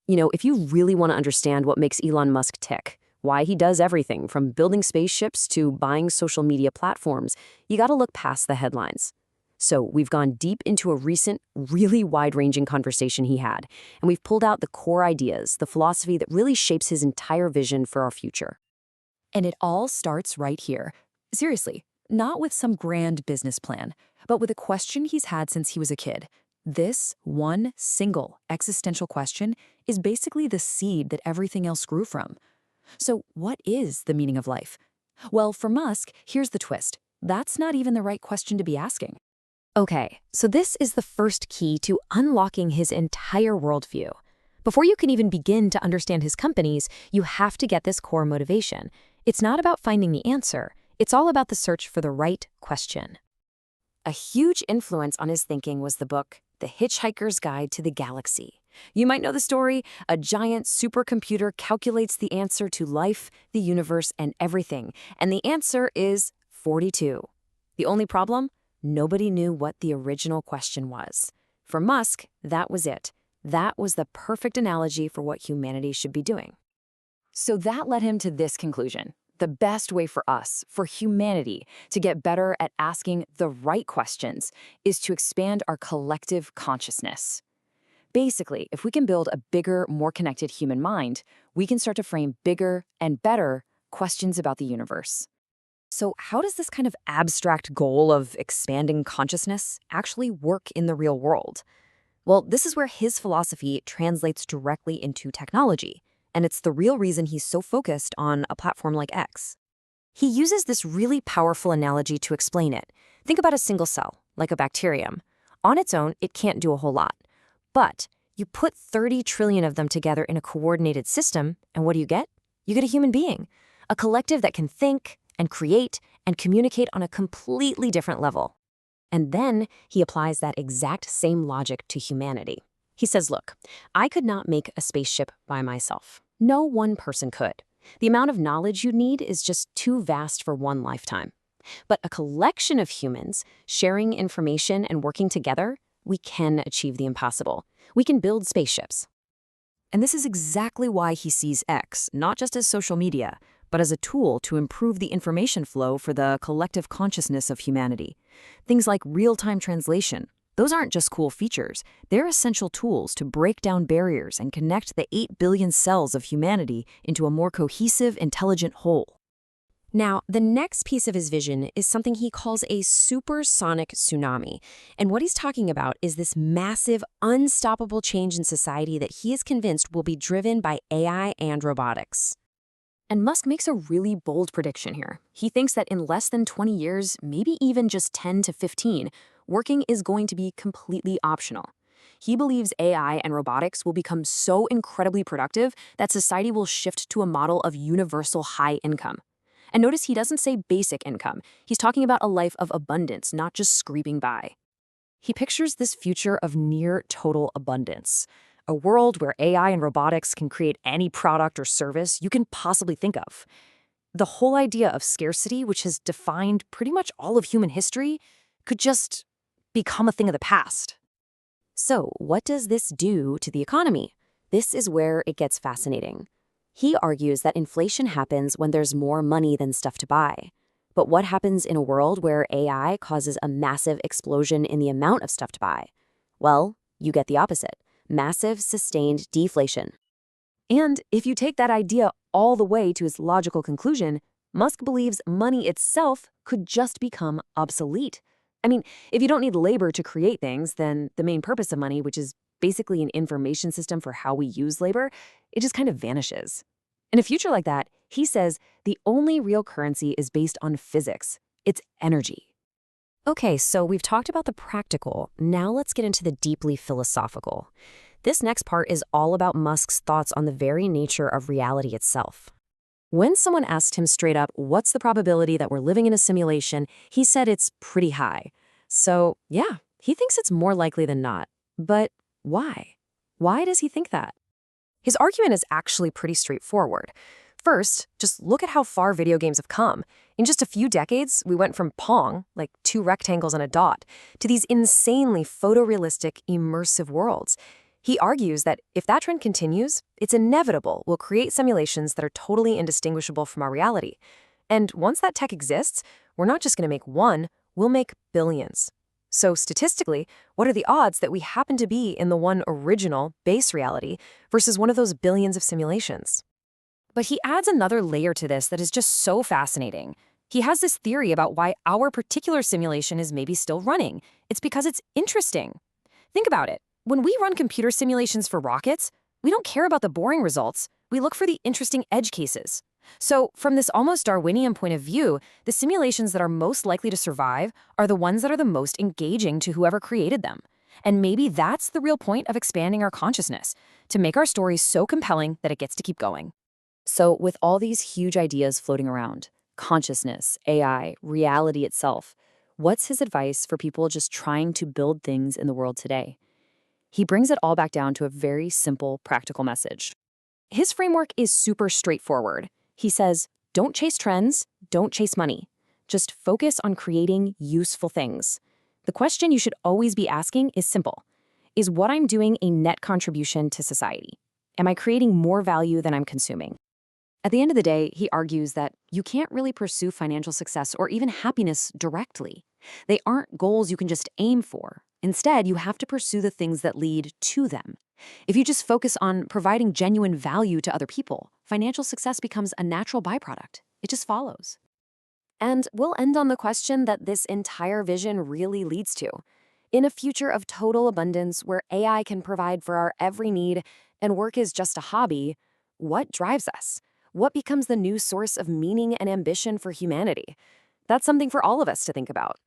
If you really want to understand what makes Elon Musk tick, why he does everything from building spaceships to buying social media platforms, you got to look past the headlines. So we've gone deep into a recent, really wide-ranging conversation he had, and we've pulled out the core ideas, the philosophy that really shapes his entire vision for our future. And it all starts right here. Seriously, not with some grand business plan, but with a question he's had since he was a kid. This one single existential question is basically the seed that everything else grew from. So what is the meaning of life? Well, for Musk, here's the twist. That's not even the right question to be asking. Okay, so this is the first key to unlocking his entire worldview. Before you can even begin to understand his companies, you have to get this core motivation. It's not about finding the answer. It's all about the search for the right question. A huge influence on his thinking was the book, The Hitchhiker's Guide to the Galaxy. You might know the story. A giant supercomputer calculates the answer to life, the universe, and everything. And the answer is 42. The only problem? Nobody knew what the original question was. For Musk, that was it. That was the perfect analogy for what humanity should be doing. So that led him to this conclusion. The best way for us, for humanity, to get better at asking the right questions is to expand our collective consciousness. Basically, if we can build a bigger, more connected human mind, we can start to frame bigger and better questions about the universe. So how does this kind of abstract goal of expanding consciousness actually work in the real world? Well, this is where his philosophy translates directly into technology, and it's the real reason he's so focused on a platform like X. He uses this really powerful analogy to explain it. Think about a single cell, like a bacterium. On its own, it can't do a whole lot. But you put 30 trillion of them together in a coordinated system, and what do? You get a human being, a collective that can think and create and communicate on a completely different level. And then he applies that exact same logic to humanity. He says, look, I could not make a spaceship by myself. No one person could. The amount of knowledge you need is just too vast for one lifetime. But a collection of humans sharing information and working together, we can achieve the impossible. We can build spaceships. And this is exactly why he sees X, not just as social media, but as a tool to improve the information flow for the collective consciousness of humanity. Things like real-time translation. Those aren't just cool features. They're essential tools to break down barriers and connect the 8 billion cells of humanity into a more cohesive, intelligent whole. Now, the next piece of his vision is something he calls a supersonic tsunami. And what he's talking about is this massive, unstoppable change in society that he is convinced will be driven by AI and robotics. And Musk makes a really bold prediction here. He thinks that in less than 20 years, maybe even just 10 to 15, working is going to be completely optional. He believes AI and robotics will become so incredibly productive that society will shift to a model of universal high income. And notice he doesn't say basic income. He's talking about a life of abundance, not just scraping by. He pictures this future of near total abundance. A world where AI and robotics can create any product or service you can possibly think of. The whole idea of scarcity, which has defined pretty much all of human history, could just become a thing of the past. So, what does this do to the economy? This is where it gets fascinating. He argues that inflation happens when there's more money than stuff to buy. But what happens in a world where AI causes a massive explosion in the amount of stuff to buy? Well, you get the opposite. Massive, sustained deflation. And if you take that idea all the way to its logical conclusion, Musk believes money itself could just become obsolete. I mean, if you don't need labor to create things, then the main purpose of money, which is basically an information system for how we use labor, it just kind of vanishes. In a future like that, he says the only real currency is based on physics. It's energy. Okay, so we've talked about the practical. Now let's get into the deeply philosophical. This next part is all about Musk's thoughts on the very nature of reality itself. When someone asked him straight up, what's the probability that we're living in a simulation, he said it's pretty high. So, yeah, he thinks it's more likely than not. But why? Why does he think that? His argument is actually pretty straightforward. First, just look at how far video games have come. In just a few decades, we went from Pong, like 2 rectangles and a dot, to these insanely photorealistic, immersive worlds. He argues that if that trend continues, it's inevitable we'll create simulations that are totally indistinguishable from our reality. And once that tech exists, we're not just going to make one, we'll make billions. So statistically, what are the odds that we happen to be in the one original, base reality versus one of those billions of simulations? But he adds another layer to this that is just so fascinating. He has this theory about why our particular simulation is maybe still running. It's because it's interesting. Think about it. When we run computer simulations for rockets, we don't care about the boring results. We look for the interesting edge cases. So, from this almost Darwinian point of view, the simulations that are most likely to survive are the ones that are the most engaging to whoever created them. And maybe that's the real point of expanding our consciousness, to make our stories so compelling that it gets to keep going. So, with all these huge ideas floating around, consciousness, AI, reality itself, what's his advice for people just trying to build things in the world today? He brings it all back down to a very simple, practical message. His framework is super straightforward. He says, don't chase trends, don't chase money. Just focus on creating useful things. The question you should always be asking is simple. Is what I'm doing a net contribution to society? Am I creating more value than I'm consuming? At the end of the day, he argues that you can't really pursue financial success or even happiness directly. They aren't goals you can just aim for. Instead, you have to pursue the things that lead to them. If you just focus on providing genuine value to other people, financial success becomes a natural byproduct. It just follows. And we'll end on the question that this entire vision really leads to. In a future of total abundance where AI can provide for our every need and work is just a hobby, what drives us? What becomes the new source of meaning and ambition for humanity? That's something for all of us to think about.